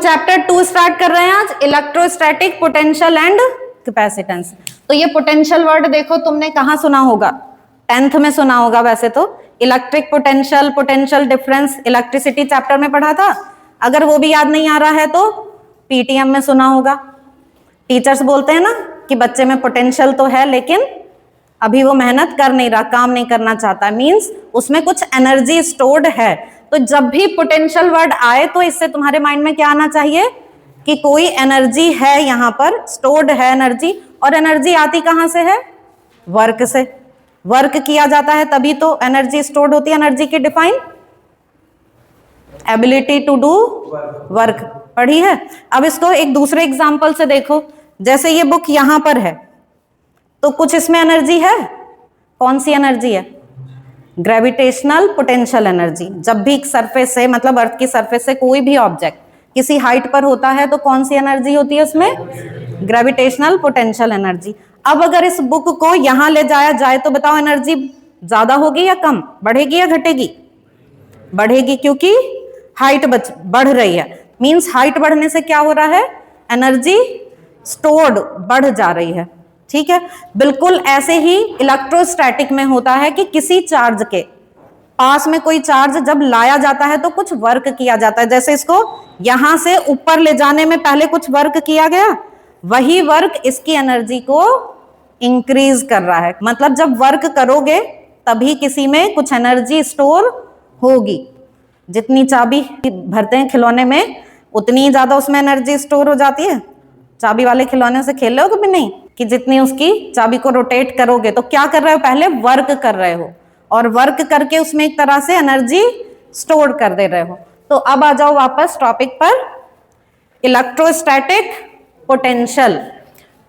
Chapter 2 start कर रहे हैं आज, इलेक्ट्रोस्टैटिक पोटेंशियल एंड कैपेसिटेंस। तो ये पोटेंशियल वर्ड देखो तुमने कहाँ सुना होगा, 10th में सुना होगा। वैसे तो electric potential, potential difference electricity chapter में पढ़ा था। अगर वो भी याद नहीं आ रहा है तो पीटीएम में सुना होगा। टीचर्स बोलते हैं ना कि बच्चे में पोटेंशियल तो है लेकिन अभी वो मेहनत कर नहीं रहा, काम नहीं करना चाहता, मींस उसमें कुछ एनर्जी स्टोर्ड है। तो जब भी पोटेंशियल वर्ड आए तो इससे तुम्हारे माइंड में क्या आना चाहिए कि कोई एनर्जी है, यहाँ पर स्टोर्ड है एनर्जी। और एनर्जी आती कहाँ से है? वर्क से। वर्क किया जाता है तभी तो एनर्जी स्टोर्ड होती है। एनर्जी की define ability to do work पढ़ी है। अब इसको एक दूसरे एग्जांपल से देखो। जैसे ये बुक यहां पर है तो कुछ इसमें एनर्जी है। कौन सी एनर्जी है? Gravitational potential energy. जब भी सरफेस से, मतलब अर्थ की सरफेस से कोई भी ऑब्जेक्ट किसी हाइट पर होता है तो कौन सी एनर्जी होती है उसमें? Gravitational potential energy. अब अगर इस बुक को यहां ले जाया जाए तो बताओ एनर्जी ज्यादा होगी या कम? बढ़ेगी या घटेगी? बढ़ेगी, क्योंकि हाइट बढ़ रही है। मींस हाइट बढ़ने से क्या हो रहा है? एनर्जी स्टोर्ड बढ़ जा रही है। ठीक है, बिल्कुल ऐसे ही इलेक्ट्रोस्टैटिक में होता है कि किसी चार्ज के पास में कोई चार्ज जब लाया जाता है तो कुछ वर्क किया जाता है। जैसे इसको यहां से ऊपर ले जाने में पहले कुछ वर्क किया गया, वही वर्क इसकी एनर्जी को इंक्रीज कर रहा है। मतलब जब वर्क करोगे तभी किसी में कुछ एनर्जी स्टोर होगी। जितनी चाबी भरते हैं खिलौने में उतनी ज्यादा उसमें एनर्जी स्टोर हो जाती है। चाबी वाले खिलौने से खेल रहे हो कभी? नहीं, कि जितनी उसकी चाबी को रोटेट करोगे तो क्या कर रहे हो? पहले वर्क कर रहे हो और वर्क करके उसमें एक तरह से एनर्जी स्टोर कर दे रहे हो। तो अब आ जाओ वापस टॉपिक पर, इलेक्ट्रोस्टैटिक पोटेंशियल।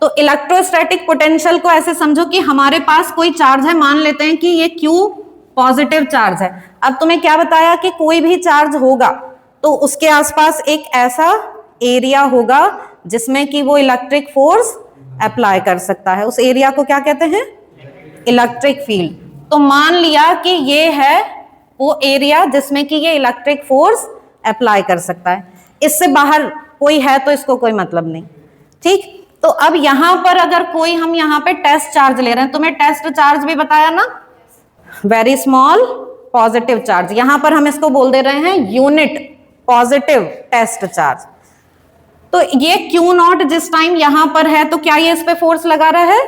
तो इलेक्ट्रोस्टैटिक पोटेंशियल को ऐसे समझो कि हमारे पास कोई चार्ज है, मान लेते हैं कि ये Q पॉजिटिव चार्ज है। अब तुम्हें क्या बताया कि कोई भी चार्ज होगा तो उसके आसपास एक ऐसा एरिया होगा जिसमें कि वो इलेक्ट्रिक फोर्स अप्लाई कर सकता है। उस एरिया को क्या कहते हैं? Electric field. तो मान लिया कि ये है वो एरिया जिसमें कि ये इलेक्ट्रिक फोर्स अप्लाई कर सकता है। इससे बाहर कोई है तो इसको कोई मतलब नहीं। ठीक, तो अब यहां पर अगर कोई, हम यहां पे टेस्ट चार्ज ले रहे हैं, तुम्हें टेस्ट चार्ज भी बताया ना, वेरी स्मॉल पॉजिटिव चार्ज। यहां पर हम इसको बोल दे रहे हैं यूनिट पॉजिटिव टेस्ट चार्ज। तो ये Q नॉट जिस टाइम यहां पर है तो क्या ये इस पे फोर्स लगा रहा है?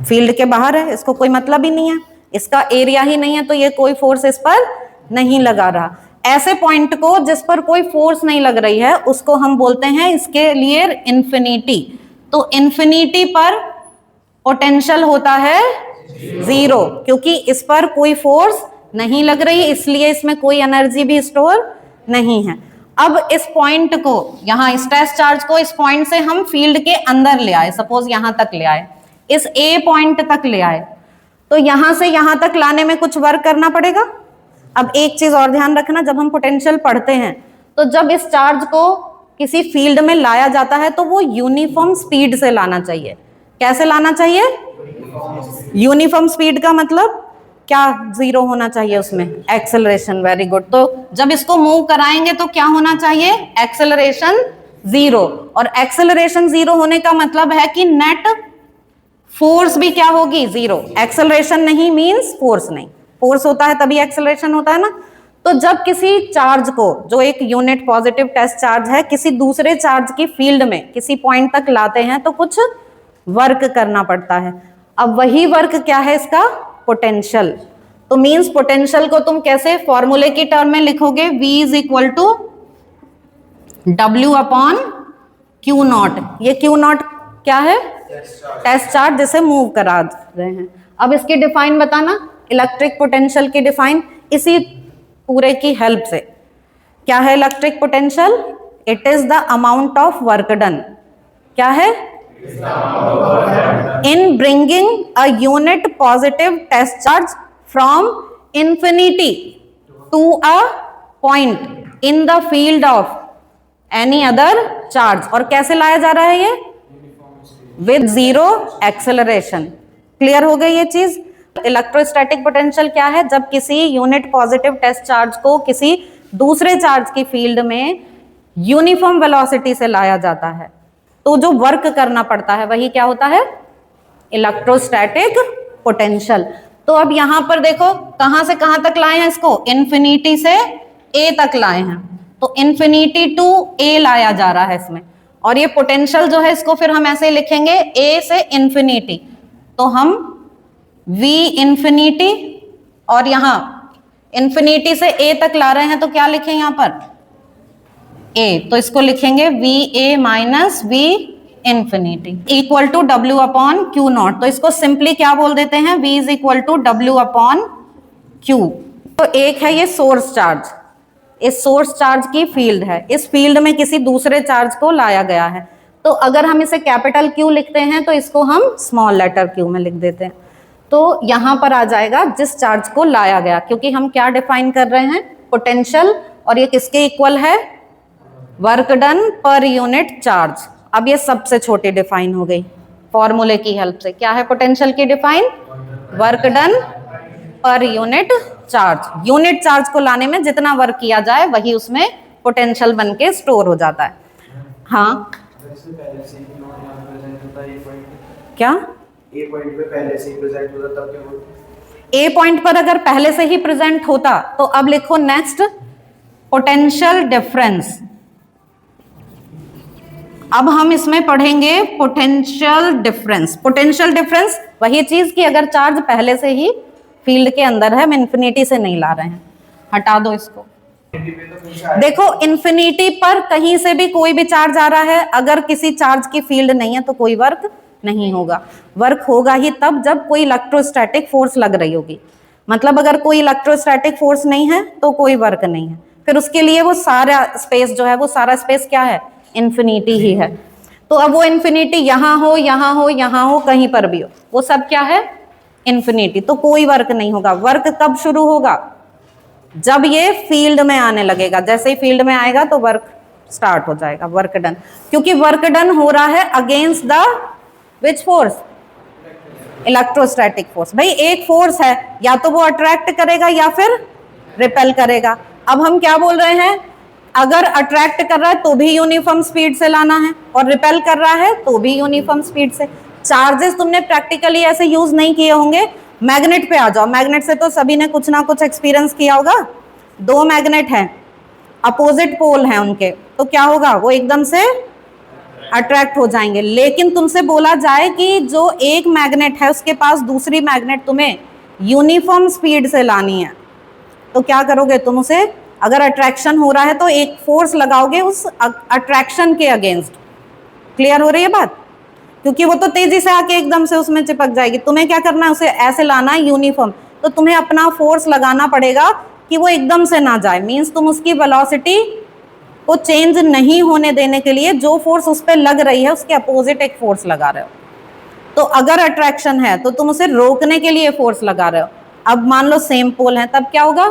फील्ड के बाहर है, इसको कोई मतलब ही नहीं है, इसका एरिया ही नहीं है, तो ये कोई फोर्स इस पर नहीं लगा रहा। ऐसे पॉइंट को जिस पर कोई फोर्स नहीं लग रही है उसको हम बोलते हैं इसके लिए इंफिनिटी। तो इंफिनिटी पर पोटेंशियल होता है 0, क्योंकि इस पर कोई फोर्स नहीं लग रही, इसलिए इसमें कोई एनर्जी भी स्टोर नहीं है। अब इस पॉइंट को, यहां इस टेस्ट चार्ज को इस पॉइंट से हम फील्ड के अंदर ले आए, सपोज यहां तक ले आए, इस A पॉइंट तक ले आए, तो यहां से यहां तक लाने में कुछ वर्क करना पड़ेगा। अब एक चीज और ध्यान रखना, जब हम पोटेंशियल पढ़ते हैं तो जब इस चार्ज को किसी फील्ड में लाया जाता है तो वो यूनिफॉर्म स्पीड से लाना चाहिए। कैसे लाना चाहिए? यूनिफॉर्म स्पीड का मतलब क्या? 0 होना चाहिए उसमें एक्सेलरेशन। Very good. तो जब इसको मूव कराएंगे तो क्या होना चाहिए? एक्सेलरेशन 0। और एक्सेलरेशन 0 होने का मतलब है कि नेट फोर्स भी क्या होगी? 0। एक्सेलरेशन नहीं मींस फोर्स नहीं, फोर्स होता है तभी एक्सेलरेशन होता है ना। तो जब किसी चार्ज को, जो एक यूनिट पॉजिटिव टेस्ट चार्ज है, किसी दूसरे चार्ज की फील्ड में किसी पॉइंट तक लाते हैं तो कुछ वर्क करना पड़ता है। अब वही वर्क क्या है? इसका पोटेंशियल। तो मींस पोटेंशियल को तुम कैसे फॉर्मूले की टर्म में लिखोगे? V is equal to W upon Q nought. ये Q नॉट क्या है? टेस्ट चार्ज जिसे मूव करा रहे हैं। अब इसकी डिफाइन बताना, इलेक्ट्रिक पोटेंशियल की डिफाइन इसी पूरे की हेल्प से। क्या है electric potential? It is the amount of work done. क्या है? in bringing a unit positive test charge from infinity to a point in the field of any other charge। और कैसे लाया जा रहा है ये? with 0 acceleration। क्लियर हो गई ये चीज? इलेक्ट्रोस्टैटिक पोटेंशियल क्या है? जब किसी यूनिट पॉजिटिव टेस्ट चार्ज को किसी दूसरे चार्ज की फील्ड में यूनिफॉर्म वेलोसिटी से लाया जाता है, तो जो वर्क करना पड़ता है वही क्या होता है, इलेक्ट्रोस्टैटिक पोटेंशियल। तो अब यहां पर देखो कहां से कहां तक लाए हैं इसको, इन्फिनिटी से ए तक लाए हैं, तो इन्फिनिटी टू ए लाया जा रहा है इसमें। और ये पोटेंशियल जो है इसको फिर हम ऐसे लिखेंगे ए से इन्फिनिटी, तो हम v इन्फिनिटी, और यहां इन्फिनिटी से ए तक ला रहे हैं तो क्या लिखें यहां पर a, तो इसको लिखेंगे V A minus V infinity equal to W upon Q nought. तो इसको सिंपली क्या बोल देते हैं, v is equal to W upon Q. तो एक है ये सोर्स चार्ज, इस सोर्स चार्ज की फील्ड है, इस फील्ड में किसी दूसरे चार्ज को लाया गया है, तो अगर हम इसे कैपिटल क्यू लिखते हैं तो इसको हम स्मॉल लेटर क्यू में लिख देते हैं। तो यहां पर आ जाएगा जिस चार्ज को लाया गया, क्योंकि हम क्या डिफाइन कर रहे हैं, पोटेंशियल, और ये किसके इक्वल है, work done per unit charge. अब ये सबसे छोटी डिफाइन हो गई फॉर्मूले की हेल्प से, क्या है पोटेंशियल की define, work done per unit charge. Unit charge को लाने में जितना वर्क किया जाए वही उसमें पोटेंशियल बन के स्टोर हो जाता है। हाँ क्या, ए पॉइंट पे पहले से ही प्रेजेंट होता तब क्या होता, ए पॉइंट पर अगर पहले से ही प्रेजेंट होता तो अब लिखो नेक्स्ट पोटेंशियल डिफरेंस। अब हम इसमें पढ़ेंगे पोटेंशियल डिफरेंस। पोटेंशियल डिफरेंस वही चीज कि अगर चार्ज पहले से ही फील्ड के अंदर है, हम इन्फिनिटी से नहीं ला रहे हैं, हटा दो इसको। देखो इन्फिनिटी पर कहीं से भी कोई भी चार्ज आ रहा है, अगर किसी चार्ज की फील्ड नहीं है तो कोई वर्क नहीं होगा। वर्क होगा ही तब जब कोई इलेक्ट्रोस्टैटिक फोर्स लग रही होगी, मतलब अगर कोई इलेक्ट्रोस्टैटिक फोर्स नहीं है तो कोई वर्क नहीं है, फिर उसके लिए वो सारा स्पेस जो है, वो सारा स्पेस क्या है, इन्फिनिटी ही है। तो अब वो इन्फिनिटी यहां हो, यहां हो, यहां हो, कहीं पर भी हो, वो सब क्या है, इन्फिनिटी, तो कोई वर्क नहीं होगा। वर्क कब शुरू होगा, जब ये फील्ड में आने लगेगा, जैसे ही फील्ड में आएगा तो वर्क स्टार्ट हो जाएगा, वर्क डन। क्योंकि वर्क डन हो रहा है against the which force, electrostatic force. भाई एक फोर्स है, या तो वो अट्रैक्ट करेगा या फिर रिपेल करेगा। अब हम क्या बोल रहे हैं, अगर अट्रैक्ट कर रहा है तो भी यूनिफॉर्म स्पीड से लाना है, और रिपेल कर रहा है तो भी यूनिफॉर्म स्पीड से। चार्जेस तुमने प्रैक्टिकली ऐसे यूज नहीं किए होंगे। मैग्नेट पे आ जाओ, मैग्नेट से तो सभी ने कुछ ना कुछ एक्सपीरियंस किया होगा। दो मैग्नेट हैं, अपोजिट पोल हैं उनके, तो क्या होगा, वो एकदम से अट्रैक्ट हो जाएंगे। लेकिन तुमसे बोला जाए कि जो एक मैग्नेट है उसके पास दूसरी मैग्नेट तुम्हें यूनिफॉर्म स्पीड से लानी है, तो क्या करोगे तुम उसे, अगर अट्रैक्शन हो रहा है तो एक फोर्स लगाओगे उस अट्रैक्शन के अगेंस्ट। क्लियर हो रही है बात, क्योंकि वो तो तेजी से आके एकदम से उसमें चिपक जाएगी। तुम्हें क्या करना है, उसे ऐसे लाना है यूनिफॉर्म, तो तुम्हें अपना फोर्स लगाना पड़ेगा कि वो एकदम से ना जाए। मीन्स तुम उसकी वेलोसिटी को चेंज नहीं होने देने के लिए जो फोर्स उस पर लग रही है उसके अपोजिट एक फोर्स लगा रहे हो। तो अगर अट्रैक्शन है तो तुम उसे रोकने के लिए फोर्स लगा रहे हो। अब मान लो सेम पोल है, तब क्या होगा,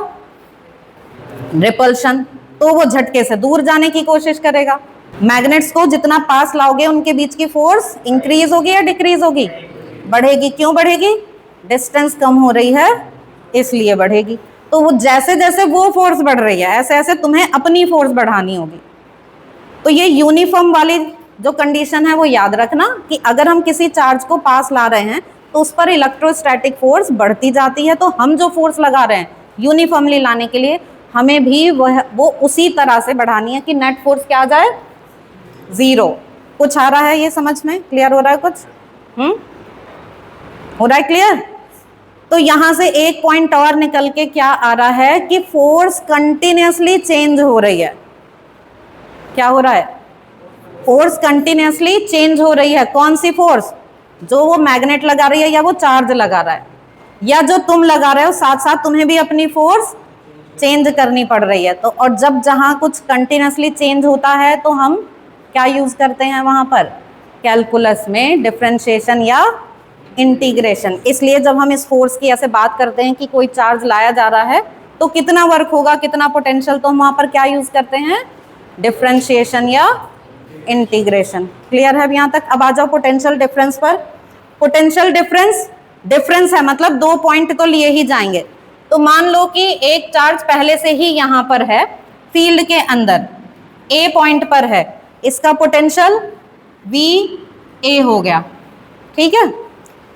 रिपल्शन, तो वो झटके से दूर जाने की कोशिश करेगा। मैग्नेट्स को जितना पास लाओगे उनके बीच की फोर्स इंक्रीज होगी या डिक्रीज होगी, बढ़ेगी। क्यों बढ़ेगी, डिस्टेंस कम हो रही है इसलिए बढ़ेगी। तो वो जैसे जैसे वो फोर्स बढ़ रही है ऐसे ऐसे तुम्हें अपनी फोर्स बढ़ानी होगी। तो ये यूनिफॉर्म वाली जो कंडीशन है वो याद रखना कि अगर हम किसी चार्ज को पास ला रहे हैं तो उस पर इलेक्ट्रोस्टैटिक फोर्स बढ़ती जाती है, तो हम जो फोर्स लगा रहे हैं यूनिफॉर्मली लाने के लिए हमें भी वो उसी तरह से बढ़ानी है कि नेट फोर्स क्या आ जाए, जीरो। कुछ आ रहा है ये समझ में, क्लियर हो रहा है कुछ, हो रहा है क्लियर। तो यहां से एक पॉइंट और निकल के क्या आ रहा है कि फोर्स कंटिन्यूअसली चेंज हो रही है। क्या हो रहा है, फोर्स कंटिन्यूअसली चेंज हो रही है। कौन सी फोर्स, जो वो मैग्नेट लगा रही है या वो चार्ज लगा रहा है या जो तुम लगा रहे हो, साथ साथ तुम्हें भी अपनी फोर्स चेंज करनी पड़ रही है। तो और जब जहां कुछ कंटिन्यूअसली चेंज होता है तो हम क्या यूज करते हैं वहां पर, कैलकुलस में डिफरेंशिएशन या इंटीग्रेशन। इसलिए जब हम इस फोर्स की ऐसे बात करते हैं कि कोई चार्ज लाया जा रहा है तो कितना वर्क होगा, कितना पोटेंशियल, तो हम वहां पर क्या यूज करते हैं, डिफरेंशिएशन या इंटीग्रेशन। क्लियर है अब यहाँ तक। अब आ जाओ पोटेंशियल डिफरेंस पर। पोटेंशियल डिफरेंस है मतलब दो पॉइंट तो लिए ही जाएंगे। तो मान लो कि एक चार्ज पहले से ही यहाँ पर है फील्ड के अंदर, ए पॉइंट पर है, इसका पोटेंशियल वी ए हो गया, ठीक है।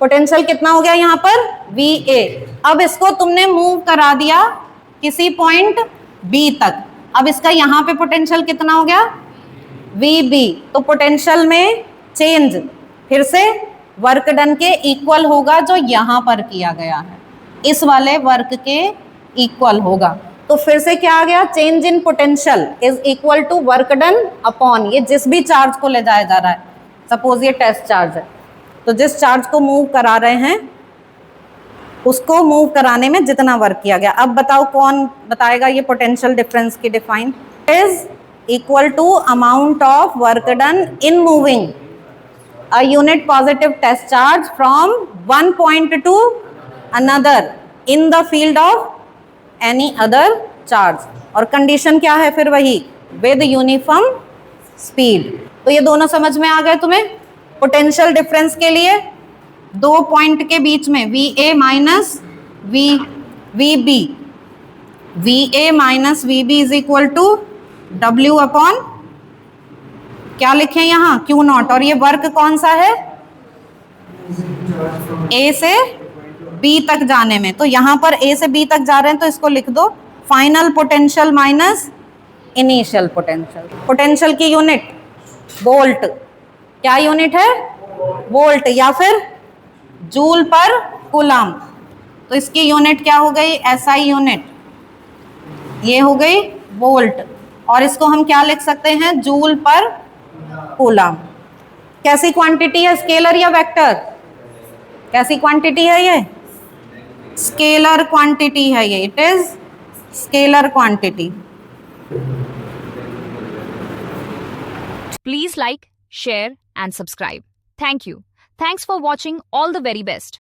पोटेंशियल कितना हो गया यहाँ पर, वी ए। अब इसको तुमने मूव करा दिया किसी पॉइंट बी तक, अब इसका यहाँ पे पोटेंशियल कितना हो गया, वी बी। तो पोटेंशियल में चेंज फिर से वर्क डन के इक्वल होगा जो यहाँ पर किया गया है, इस वाले वर्क के इक्वल होगा। तो फिर से क्या आ गया, change in potential is equal to work done upon, ये जिस भी चार्ज को ले जाया जा रहा है, सपोज ये टेस्ट चार्ज है, तो जिस चार्ज को मूव करा रहे हैं उसको मूव कराने में जितना वर्क किया गया। अब बताओ कौन बताएगा ये पोटेंशियल डिफरेंस की define, is equal to amount of work done in moving a unit positive test charge from one point to another in the field of any other charge, और कंडीशन क्या है फिर वही, with uniform speed। तो ये दोनों समझ में आ गए तुम्हें। पोटेंशियल डिफरेंस के लिए दो पॉइंट के बीच में V A minus V B, V A minus V B is equal to W upon क्या लिखें यहाँ, क्यू नॉट। और ये वर्क कौन सा है, ए से बी तक जाने में, तो यहाँ पर ए से बी तक जा रहे हैं तो इसको लिख दो final potential minus initial potential. Potential की यूनिट वोल्ट, क्या यूनिट है, वोल्ट या फिर जूल पर कूलम। तो इसकी यूनिट क्या हो गई, एसआई यूनिट, ये हो गई वोल्ट, और इसको हम क्या लिख सकते हैं, जूल पर कूलम। कैसी क्वांटिटी है, स्केलर या वेक्टर, कैसी क्वांटिटी है ये, स्केलर क्वांटिटी है ये, it is scalar quantity. Please like, share and subscribe. Thank you. Thanks for watching. All the very best.